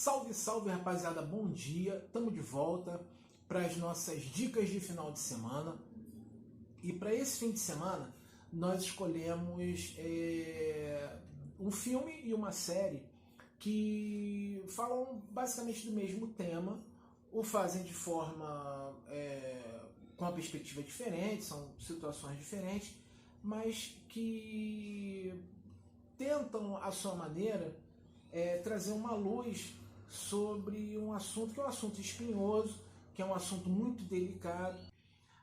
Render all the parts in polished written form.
Salve, salve, rapaziada, bom dia. Estamos de volta para as nossas dicas de final de semana. E para esse fim de semana, nós escolhemos um filme e uma série que falam basicamente do mesmo tema, o fazem de forma com uma perspectiva diferente, são situações diferentes, mas que tentam, à sua maneira, trazer uma luz sobre um assunto que é um assunto espinhoso, que é um assunto muito delicado.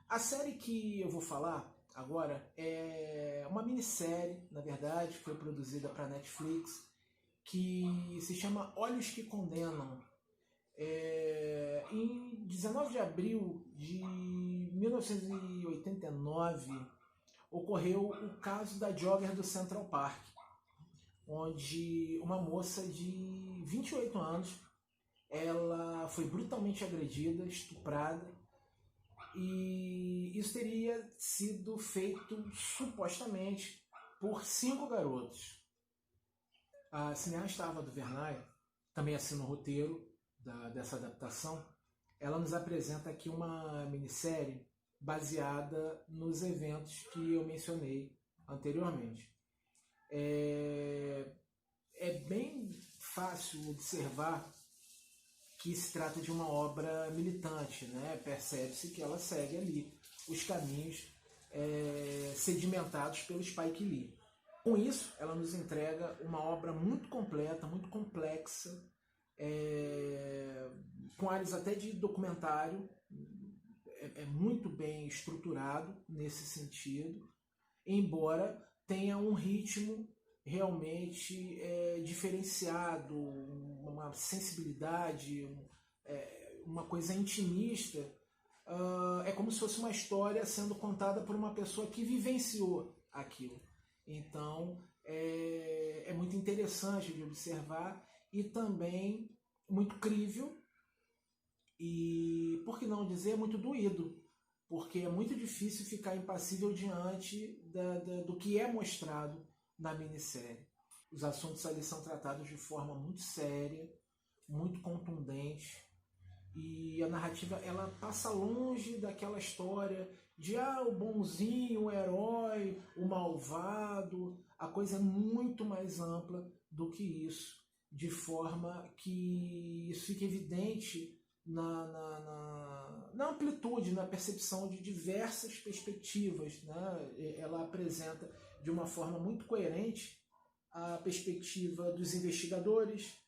A série que eu vou falar agora é uma minissérie, na verdade, que foi produzida para Netflix, que se chama Olhos que Condenam. Em 19 de abril de 1989, ocorreu o caso da jogger do Central Park, onde uma moça de 28 anos ela foi brutalmente agredida, estuprada, e isso teria sido feito supostamente por 5 garotos. A cineasta Ava DuVernay também assina o roteiro dessa adaptação. Ela nos apresenta aqui uma minissérie baseada nos eventos que eu mencionei anteriormente. É bem fácil observar que se trata de uma obra militante, né? Percebe-se que ela segue ali os caminhos sedimentados pelo Spike Lee. Com isso, ela nos entrega uma obra muito completa, muito complexa, com áreas até de documentário, muito bem estruturado nesse sentido, embora tenha um ritmo realmente diferenciado, uma sensibilidade, uma coisa intimista. É como se fosse uma história sendo contada por uma pessoa que vivenciou aquilo. Então é muito interessante de observar e também muito crível e, por que não dizer, muito doído, porque é muito difícil ficar impassível diante do que é mostrado na minissérie. Os assuntos ali são tratados de forma muito séria, muito contundente, e a narrativa ela passa longe daquela história de o bonzinho, o herói, o malvado. A coisa é muito mais ampla do que isso, de forma que isso fica evidente na amplitude, na percepção de diversas perspectivas, né? Ela apresenta de uma forma muito coerente a perspectiva dos investigadores,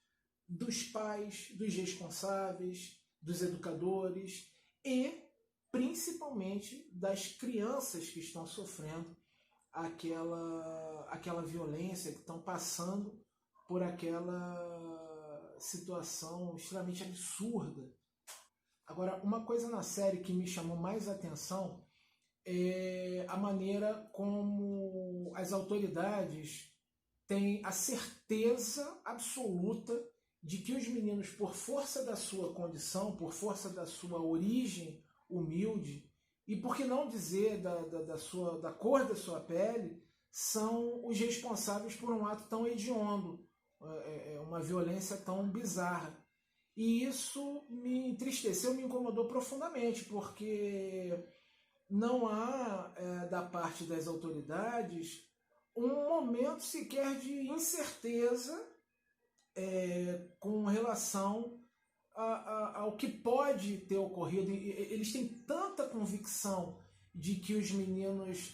dos pais, dos responsáveis, dos educadores e principalmente das crianças que estão sofrendo aquela violência, que estão passando por aquela situação extremamente absurda. Agora, uma coisa na série que me chamou mais atenção é a maneira como as autoridades têm a certeza absoluta de que os meninos, por força da sua condição, por força da sua origem humilde, e por que não dizer da cor da sua pele, são os responsáveis por um ato tão hediondo, uma violência tão bizarra. E isso me entristeceu, me incomodou profundamente, porque não há, da parte das autoridades, um momento sequer de incerteza com relação ao que pode ter ocorrido. Eles têm tanta convicção de que os meninos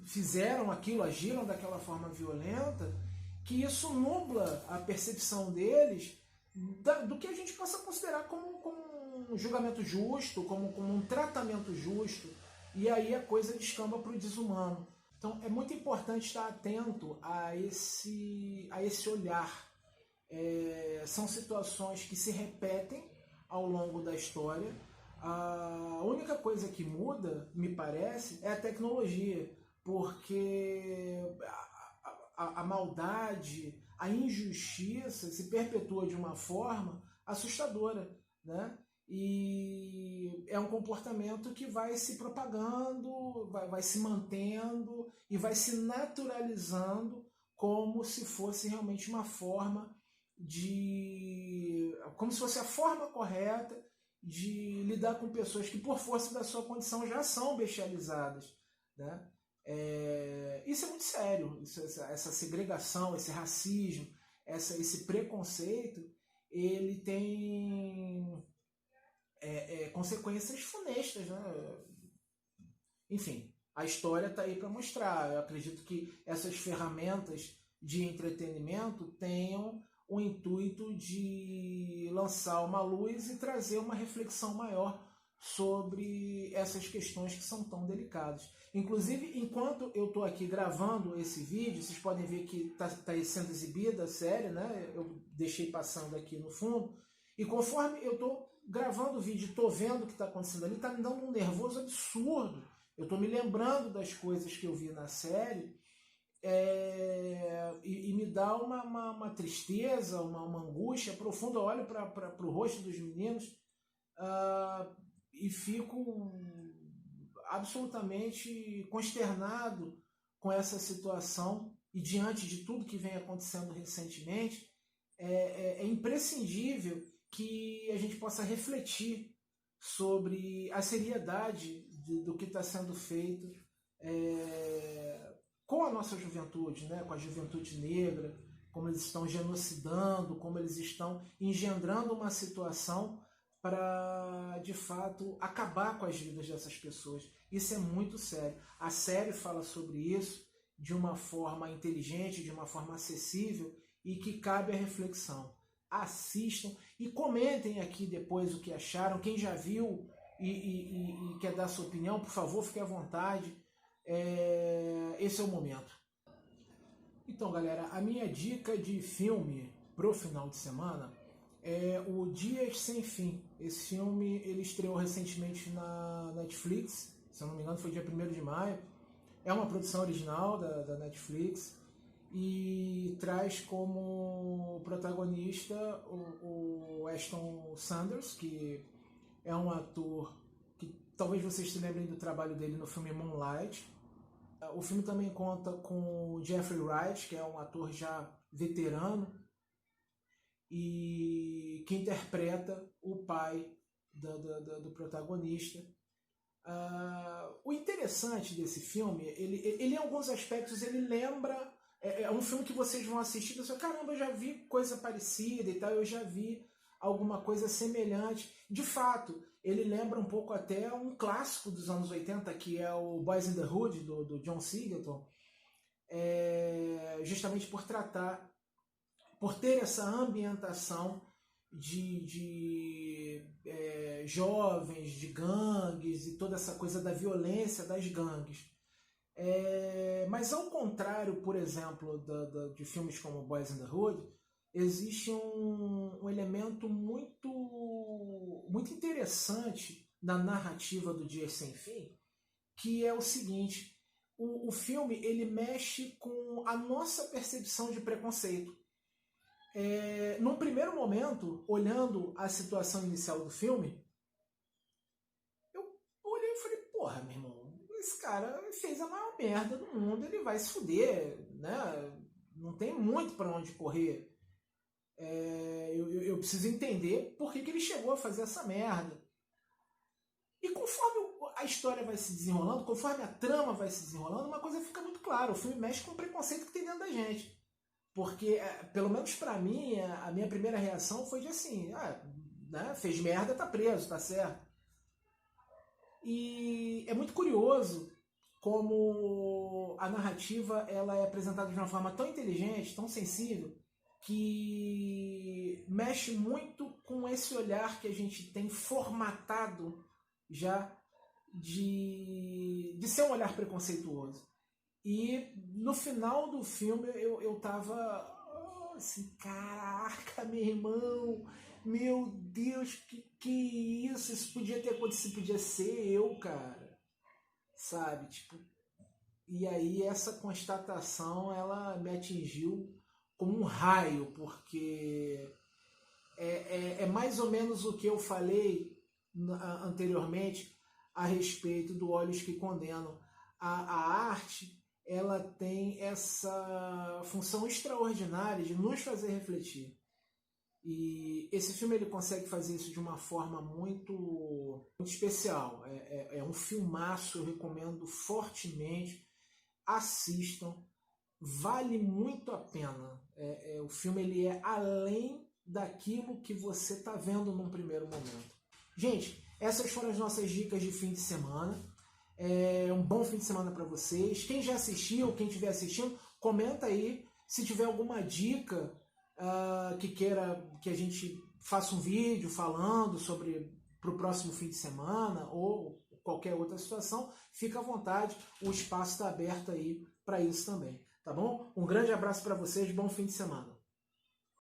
fizeram aquilo, agiram daquela forma violenta, que isso nubla a percepção deles do que a gente possa considerar como um julgamento justo, como um tratamento justo, e aí a coisa descamba para o desumano. Então é muito importante estar atento a esse olhar. São situações que se repetem ao longo da história. A única coisa que muda, me parece, é a tecnologia, porque a maldade, a injustiça se perpetua de uma forma assustadora, né? E é um comportamento que vai se propagando, vai se mantendo e vai se naturalizando como se fosse realmente uma forma como se fosse a forma correta de lidar com pessoas que, por força da sua condição, já são bestializadas, né? Isso é muito sério, essa segregação, esse racismo, esse preconceito, ele tem consequências funestas, né? Enfim, a história está aí para mostrar. Eu acredito que essas ferramentas de entretenimento tenham o intuito de lançar uma luz e trazer uma reflexão maior sobre essas questões que são tão delicadas. Inclusive, enquanto eu estou aqui gravando esse vídeo, vocês podem ver que está sendo exibida a série, né? Eu deixei passando aqui no fundo, e conforme eu estou gravando o vídeo, estou vendo o que está acontecendo ali, está me dando um nervoso absurdo. Eu estou me lembrando das coisas que eu vi na série, e me dá uma tristeza, uma angústia profunda. Eu olho para o rosto dos meninos e fico absolutamente consternado com essa situação, e diante de tudo que vem acontecendo recentemente, é imprescindível que a gente possa refletir sobre a seriedade do que está sendo feito com a nossa juventude, né? Com a juventude negra, como eles estão genocidando, como eles estão engendrando uma situação para, de fato, acabar com as vidas dessas pessoas. Isso é muito sério. A série fala sobre isso de uma forma inteligente, de uma forma acessível e que cabe à reflexão. Assistam e comentem aqui depois o que acharam. Quem já viu e quer dar sua opinião, por favor, fique à vontade. Esse é o momento. Então, galera, a minha dica de filme pro final de semana é o Dias Sem Fim. Esse filme ele estreou recentemente na Netflix, se eu não me engano foi dia 1º de maio. É uma produção original da Netflix e traz como protagonista o Ashton Sanders, que é um ator que talvez vocês se lembrem do trabalho dele no filme Moonlight. O filme também conta com o Jeffrey Wright, que é um ator já veterano e que interpreta o pai do protagonista. O interessante desse filme, ele em alguns aspectos ele lembra, é um filme que vocês vão assistir e pensam, caramba, eu já vi coisa parecida e tal, eu já vi alguma coisa semelhante. De fato, ele lembra um pouco até um clássico dos anos 80, que é o Boys in the Hood, do John Singleton, justamente por ter essa ambientação de jovens, de gangues e toda essa coisa da violência das gangues. Mas ao contrário, por exemplo, de filmes como Boys in the Hood, existe um elemento muito interessante na narrativa do Dias Sem Fim, que é o seguinte: o filme ele mexe com a nossa percepção de preconceito. Num primeiro momento, olhando a situação inicial do filme, eu olhei e falei, porra, meu irmão, esse cara fez a maior merda do mundo, ele vai se fuder, né? Não tem muito para onde correr. Eu preciso entender por que ele chegou a fazer essa merda. E conforme a história vai se desenrolando, conforme a trama vai se desenrolando, uma coisa fica muito clara: o filme mexe com o preconceito que tem dentro da gente. Porque, pelo menos pra mim, a minha primeira reação foi de assim, né, fez merda, tá preso, tá certo. E é muito curioso como a narrativa ela é apresentada de uma forma tão inteligente, tão sensível, que mexe muito com esse olhar que a gente tem formatado já de ser um olhar preconceituoso. E no final do filme eu tava assim, caraca, meu irmão, meu Deus, que isso? Isso podia ter acontecido, podia ser eu, cara. Sabe? Tipo, e aí essa constatação ela me atingiu como um raio, porque é mais ou menos o que eu falei anteriormente a respeito do Olhos que Condenam. A arte ela tem essa função extraordinária de nos fazer refletir. E esse filme ele consegue fazer isso de uma forma muito especial. É um filmaço, eu recomendo fortemente. Assistam, vale muito a pena. O filme ele é além daquilo que você está vendo num primeiro momento. Gente, essas foram as nossas dicas de fim de semana. Um bom fim de semana para vocês. Quem já assistiu, quem estiver assistindo, comenta aí. Se tiver alguma dica que queira que a gente faça um vídeo falando sobre para o próximo fim de semana ou qualquer outra situação, fica à vontade. O espaço está aberto aí para isso também. Tá bom? Um grande abraço para vocês. Bom fim de semana.